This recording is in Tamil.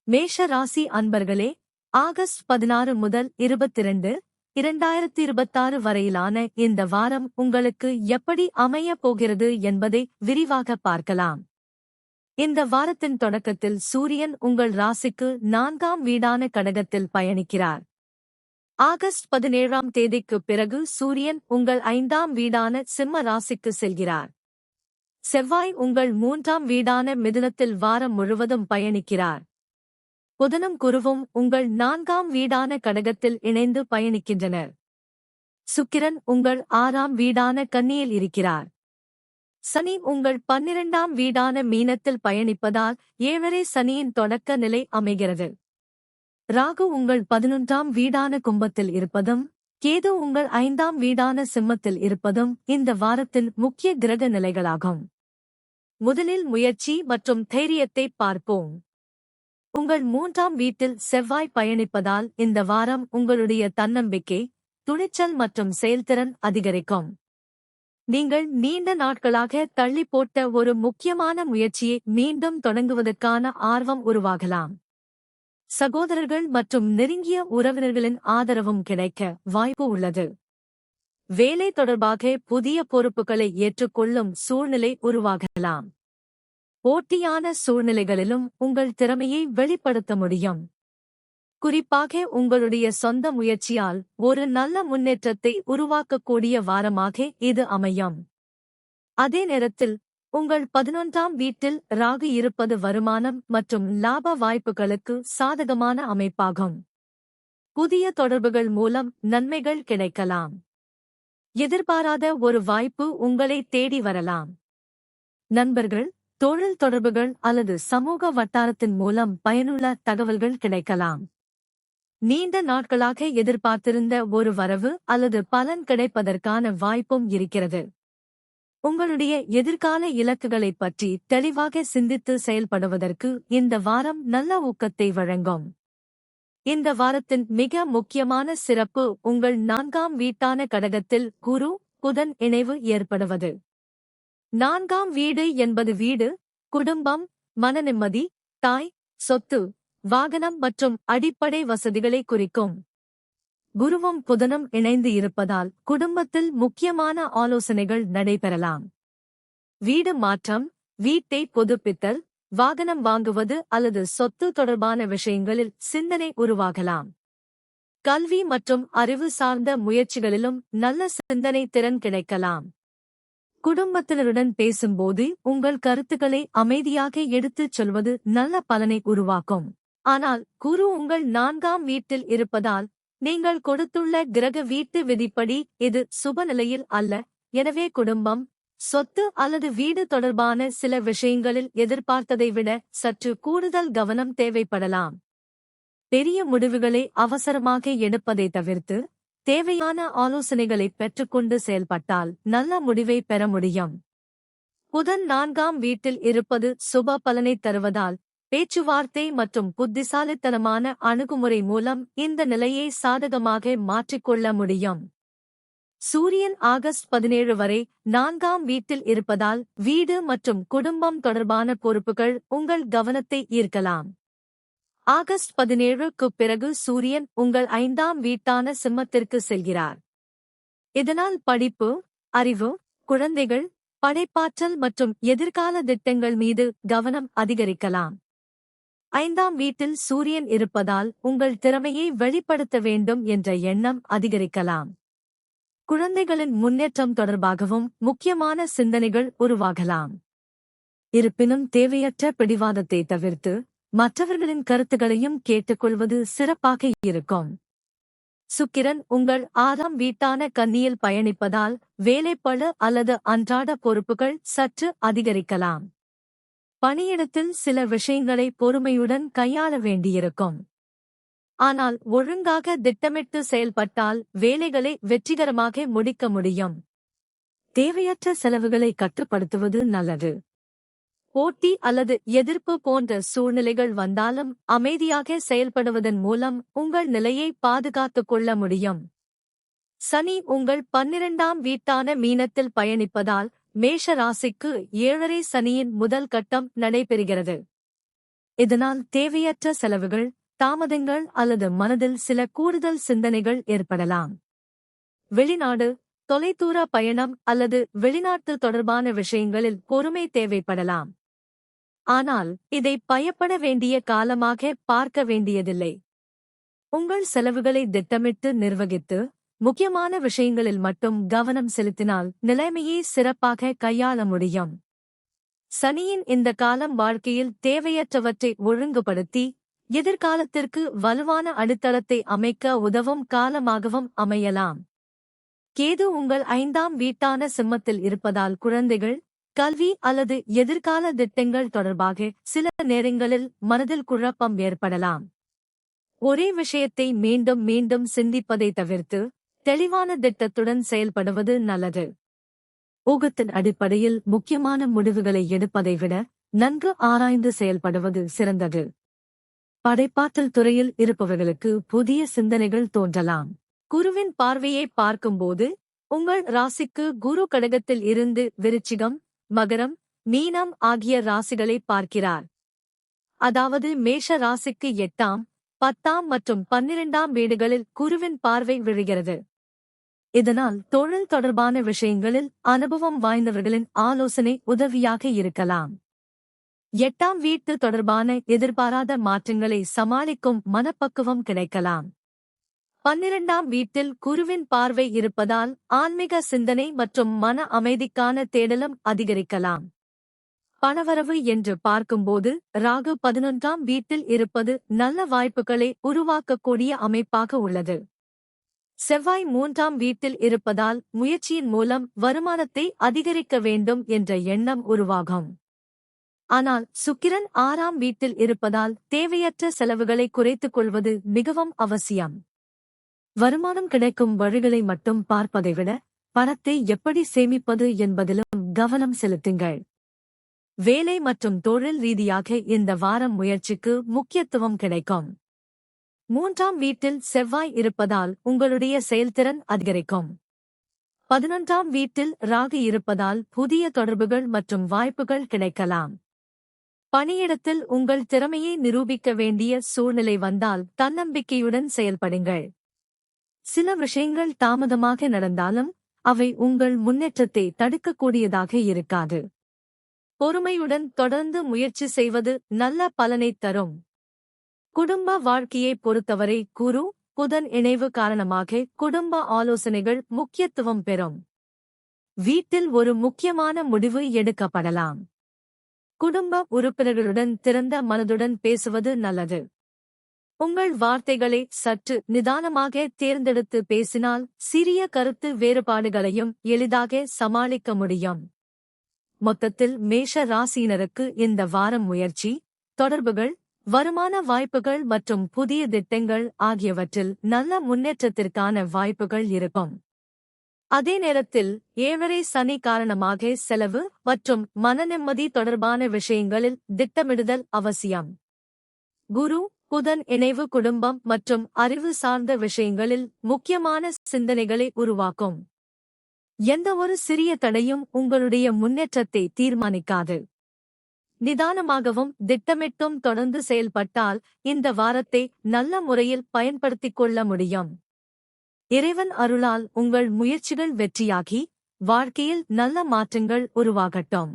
மேஷ ராசி அன்பர்களே, ஆகஸ்ட் 16 முதல் 22, 2026 வரையிலான இந்த வாரம் உங்களுக்கு எப்படி அமையப் போகிறது என்பதை விரிவாக பார்க்கலாம். இந்த வாரத்தின் தொடக்கத்தில் சூரியன் உங்கள் ராசிக்கு 4ஆம் வீடான கடகத்தில் பயணிக்கிறார். ஆகஸ்ட் 17ஆம் தேதிக்குப் பிறகு சூரியன் உங்கள் 5ஆம் வீடான சிம்ம ராசிக்கு செல்கிறார். செவ்வாய் உங்கள் 3ஆம் வீடான மிதுனத்தில் வாரம் முழுவதும் பயணிக்கிறார். புதனும் குருவும் உங்கள் 4ஆம் வீடான கடகத்தில் இணைந்து பயணிக்கின்றனர். சுக்கிரன் உங்கள் 6ஆம் வீடான கன்னியில் இருக்கிறார். சனி உங்கள் 12ஆம் வீடான மீனத்தில் பயணிப்பதால் 7.5 சனியின் தொடக்க நிலை அமைகிறது. ராகு உங்கள் 11ஆம் வீடான கும்பத்தில் இருப்பதும், கேது உங்கள் 5ஆம் வீடான சிம்மத்தில் இருப்பதும் இந்த வாரத்தின் முக்கிய கிரக நிலைகளாகும். முதலில் முயற்சி மற்றும் தைரியத்தை பார்ப்போம். உங்கள் 3ஆம் வீட்டில் செவ்வாய் பயணிப்பதால் இந்த வாரம் உங்களுடைய தன்னம்பிக்கை, துணிச்சல் மற்றும் செயல்திறன் அதிகரிக்கும். நீங்கள் நீண்ட நாட்களாக தள்ளி போட்ட ஒரு முக்கியமான முயற்சியை மீண்டும் தொடங்குவதற்கான ஆர்வம் உருவாகலாம். சகோதரர்கள் மற்றும் நெருங்கிய உறவினர்களின் ஆதரவும் கிடைக்க வாய்ப்பு உள்ளது. வேலை தொடர்பாக புதிய பொறுப்புகளை ஏற்றுக்கொள்ளும் சூழ்நிலை உருவாகலாம். போட்டியான சூழ்நிலைகளிலும் உங்கள் திறமையை வெளிப்படுத்த முடியும். குறிப்பாக உங்களுடைய சொந்த முயற்சியால் ஒரு நல்ல முன்னேற்றத்தை உருவாக்கக்கூடிய வாரமாக இது அமையும். அதே நேரத்தில் உங்கள் 11ஆம் வீட்டில் ராகு இருப்பது வருமானம் மற்றும் லாப வாய்ப்புகளுக்கு சாதகமான அமைப்பாகும். புதிய தொடர்புகள் மூலம் நன்மைகள் கிடைக்கலாம். எதிர்பாராத ஒரு வாய்ப்பு உங்களை தேடி வரலாம். நண்பர்கள், தொழில் தொடர்புகள் அல்லது சமூக வட்டாரத்தின் மூலம் பயனுள்ள தகவல்கள் கிடைக்கலாம். நீண்ட நாட்களாக எதிர்பார்த்திருந்த ஒரு வரவு அல்லது பலன் கிடைப்பதற்கான வாய்ப்பும் இருக்கிறது. உங்களுடைய எதிர்கால இலக்குகளைப் பற்றி தெளிவாக சிந்தித்து செயல்படுவதற்கு இந்த வாரம் நல்ல ஊக்கத்தை வழங்கும். இந்த வாரத்தின் மிக முக்கியமான சிறப்பு உங்கள் 4ஆம் வீட்டான கடகத்தில் குரு, புதன் இணைவு ஏற்படுவது. 4ஆம் வீடு என்பது வீடு, குடும்பம், மனநிம்மதி, தாய், சொத்து, வாகனம் மற்றும் அடிப்படை வசதிகளை குறிக்கும். குருவும் புதனும் இணைந்து இருப்பதால் குடும்பத்தில் முக்கியமான ஆலோசனைகள் நடைபெறலாம். வீடு மாற்றம், வீட்டை புதுப்பித்தல், வாகனம் வாங்குவது அல்லது சொத்து தொடர்பான விஷயங்களில் சிந்தனை உருவாகலாம். கல்வி மற்றும் அறிவு சார்ந்த முயற்சிகளிலும் நல்ல சிந்தனை திறன் கிடைக்கலாம். குடும்பத்தினருடன் பேசும்போது உங்கள் கருத்துக்களை அமைதியாக எடுத்துச் சொல்வது நல்ல பலனை உருவாக்கும். ஆனால் குரு உங்கள் 4ஆம் வீட்டில் இருப்பதால் நீங்கள் கொடுத்துள்ள கிரக வீட்டு விதிப்படி இது சுபநிலையில் அல்ல. எனவே குடும்பம், சொத்து அல்லது வீடு தொடர்பான சில விஷயங்களில் எதிர்பார்த்ததை விட சற்று கூடுதல் கவனம் தேவைப்படலாம். பெரிய முடிவுகளை அவசரமாக எடுப்பதை தவிர்த்து தேவையான ஆலோசனைகளை பெற்றுக்கொண்டு செயல்பட்டால் நல்ல முடிவை பெற முடியும். புதன் 4ஆம் வீட்டில் இருப்பது சுப பலனை தருவதால் பேச்சுவார்த்தை மற்றும் புத்திசாலித்தனமான அணுகுமுறை மூலம் இந்த நிலையை சாதகமாக மாற்றிக்கொள்ள முடியும். சூரியன் ஆகஸ்ட் 17 வரை 4ஆம் வீட்டில் இருப்பதால் வீடு மற்றும் குடும்பம் தொடர்பான பொறுப்புகள் உங்கள் கவனத்தை ஈர்க்கலாம். ஆகஸ்ட் 17க்குப் பிறகு சூரியன் உங்கள் 5ஆம் வீட்டான சிம்மத்திற்கு செல்கிறார். இதனால் படிப்பு, அறிவு, குழந்தைகள், படைப்பாற்றல் மற்றும் எதிர்கால திட்டங்கள் மீது கவனம் அதிகரிக்கலாம். 5ஆம் வீட்டில் சூரியன் இருப்பதால் உங்கள் திறமையை வெளிப்படுத்த வேண்டும் என்ற எண்ணம் அதிகரிக்கலாம். குழந்தைகளின் முன்னேற்றம் தொடர்பாகவும் முக்கியமான சிந்தனைகள் உருவாகலாம். இருப்பினும் தேவையற்ற பிடிவாதத்தை தவிர்த்து மற்றவர்களின் கருத்துகளையும் கேட்டுக்கொள்வது சிறப்பாக இருக்கும். சுக்கிரன் உங்கள் 6ஆம் வீட்டான கன்னியில் பயணிப்பதால் வேலைப்பளு அல்லது அன்றாட பொறுப்புகள் சற்று அதிகரிக்கலாம். பணியிடத்தில் சில விஷயங்களை பொறுமையுடன் கையாள வேண்டியிருக்கும். ஆனால் ஒழுங்காக திட்டமிட்டு செயல்பட்டால் வேலைகளை வெற்றிகரமாக முடிக்க முடியும். தேவையற்ற செலவுகளை கட்டுப்படுத்துவது நல்லது. போட்டி அல்லது எதிர்ப்பு போன்ற சூழ்நிலைகள் வந்தாலும் அமைதியாக செயல்படுவதன் மூலம் உங்கள் நிலையை பாதுகாத்துக் கொள்ள முடியும். சனி உங்கள் 12ஆம் வீட்டான மீனத்தில் பயணிப்பதால் மேஷ ராசிக்கு 7.5 சனியின் முதல் கட்டம் நடைபெறுகிறது. இதனால் தேவையற்ற செலவுகள், தாமதங்கள் அல்லது மனதில் சில கூடுதல் சிந்தனைகள் ஏற்படலாம். வெளிநாடு, தொலைதூர பயணம் அல்லது வெளிநாட்டு தொடர்பான விஷயங்களில் பொறுமை தேவைப்படலாம். ஆனால் இதை பயப்பட வேண்டிய காலமாக பார்க்க வேண்டியதில்லை. உங்கள் செலவுகளை திட்டமிட்டு நிர்வகித்து, முக்கியமான விஷயங்களில் மட்டும் கவனம் செலுத்தினால் நிலைமையை சிறப்பாக கையாள முடியும். சனியின் இந்த காலம் வாழ்க்கையில் தேவையற்றவற்றை ஒழுங்குபடுத்தி, எதிர்காலத்திற்கு வலுவான அடித்தளத்தை அமைக்க உதவும் காலமாகவும் அமையலாம். கேது உங்கள் 5ஆம் வீட்டான சிம்மத்தில் இருப்பதால் குழந்தைகள், கல்வி அல்லது எதிர்கால திட்டங்கள் தொடர்பாக சில நேரங்களில் மனதில் குழப்பம் ஏற்படலாம். ஒரே விஷயத்தை மீண்டும் மீண்டும் சிந்திப்பதை தவிர்த்து, தெளிவான திட்டத்துடன் செயல்படுவது நல்லது. ஊகத்தின் அடிப்படையில் முக்கியமான முடிவுகளை எடுப்பதை விட நன்கு ஆராய்ந்து செயல்படுவது சிறந்தது. படைப்பாற்றல் துறையில் இருப்பவர்களுக்கு புதிய சிந்தனைகள் தோன்றலாம். குருவின் பார்வையை பார்க்கும்போது உங்கள் ராசிக்கு குரு கடகத்தில் இருந்து விருச்சிகம், மகரம், மீனம் ஆகிய ராசிகளை பார்க்கிறார். அதாவது மேஷ ராசிக்கு 8ஆம், 10ஆம் மற்றும் 12ஆம் வீடுகளில் குருவின் பார்வை விழுகிறது. இதனால் தொழில் தொடர்பான விஷயங்களில் அனுபவம் வாய்ந்தவர்களின் ஆலோசனை உதவியாக இருக்கலாம். 8ஆம் வீட்டு தொடர்பான எதிர்பாராத மாற்றங்களை சமாளிக்கும் மனப்பக்குவம் கிடைக்கலாம். 12ஆம் வீட்டில் குருவின் பார்வை இருப்பதால் ஆன்மீக சிந்தனை மற்றும் மன அமைதிக்கான தேடலும் அதிகரிக்கலாம். பணவரவு என்று பார்க்கும்போது ராகு 11ஆம் வீட்டில் இருப்பது நல்ல வாய்ப்புகளை உருவாக்கக்கூடிய அமைப்பாக உள்ளது. செவ்வாய் 3ஆம் வீட்டில் இருப்பதால் முயற்சியின் மூலம் வருமானத்தை அதிகரிக்க வேண்டும் என்ற எண்ணம் உருவாகும். ஆனால் சுக்கிரன் 6ஆம் வீட்டில் இருப்பதால் தேவையற்ற செலவுகளை குறைத்துக் கொள்வது மிகவும் அவசியம். வருமானம் கிடைக்கும் வழிகளை மட்டும் பார்ப்பதை விட பணத்தை எப்படி சேமிப்பது என்பதிலும் கவனம் செலுத்துங்கள். வேலை மற்றும் தொழில் ரீதியாக இந்த வாரம் முயற்சிக்கு முக்கியத்துவம் கிடைக்கும். 3ஆம் வீட்டில் செவ்வாய் இருப்பதால் உங்களுடைய செயல்திறன் அதிகரிக்கும். 11ஆம் வீட்டில் ராகு இருப்பதால் புதிய தொடர்புகள் மற்றும் வாய்ப்புகள் கிடைக்கலாம். பணியிடத்தில் உங்கள் திறமையை நிரூபிக்க வேண்டிய சூழ்நிலை வந்தால் தன்னம்பிக்கையுடன் செயல்படுங்கள். சில விஷயங்கள் தாமதமாக நடந்தாலும் அவை உங்கள் முன்னேற்றத்தை தடுக்கக்கூடியதாக இருக்காது. பொறுமையுடன் தொடர்ந்து முயற்சி செய்வது நல்ல பலனை தரும். குடும்ப வாழ்க்கையை பொறுத்தவரை குரு, புதன் இணைவு காரணமாக குடும்ப ஆலோசனைகள் முக்கியத்துவம் பெறும். வீட்டில் ஒரு முக்கியமான முடிவு எடுக்கப்படலாம். குடும்ப உறுப்பினர்களுடன் திறந்த மனதுடன் பேசுவது நல்லது. உங்கள் வார்த்தைகளை சற்று நிதானமாக தேர்ந்தெடுத்து பேசினால் சிறிய கருத்து வேறுபாடுகளையும் எளிதாக சமாளிக்க முடியும். மொத்தத்தில் மேஷ ராசியினருக்கு இந்த வாரம் முயற்சி, தொடர்புகள், வருமான வாய்ப்புகள் மற்றும் புதிய திட்டங்கள் ஆகியவற்றில் நல்ல முன்னேற்றத்திற்கான வாய்ப்புகள் இருக்கும். அதே நேரத்தில் 7.5 சனி காரணமாக செலவு மற்றும் மனநிம்மதி தொடர்பான விஷயங்களில் திட்டமிடுதல் அவசியம். குரு, புதன் இணைவு குடும்பம் மற்றும் அறிவு சார்ந்த விஷயங்களில் முக்கியமான சிந்தனைகளை உருவாக்கும். எந்தவொரு சிறிய தடையும் உங்களுடைய முன்னேற்றத்தை தீர்மானிக்காது. நிதானமாகவும் திட்டமிட்டும் தொடர்ந்து செயல்பட்டால் இந்த வாரத்தை நல்ல முறையில் பயன்படுத்திக் கொள்ள முடியும். இறைவன் அருளால் உங்கள் முயற்சிகள் வெற்றியாகி வாழ்க்கையில் நல்ல மாற்றங்கள் உருவாகட்டும்.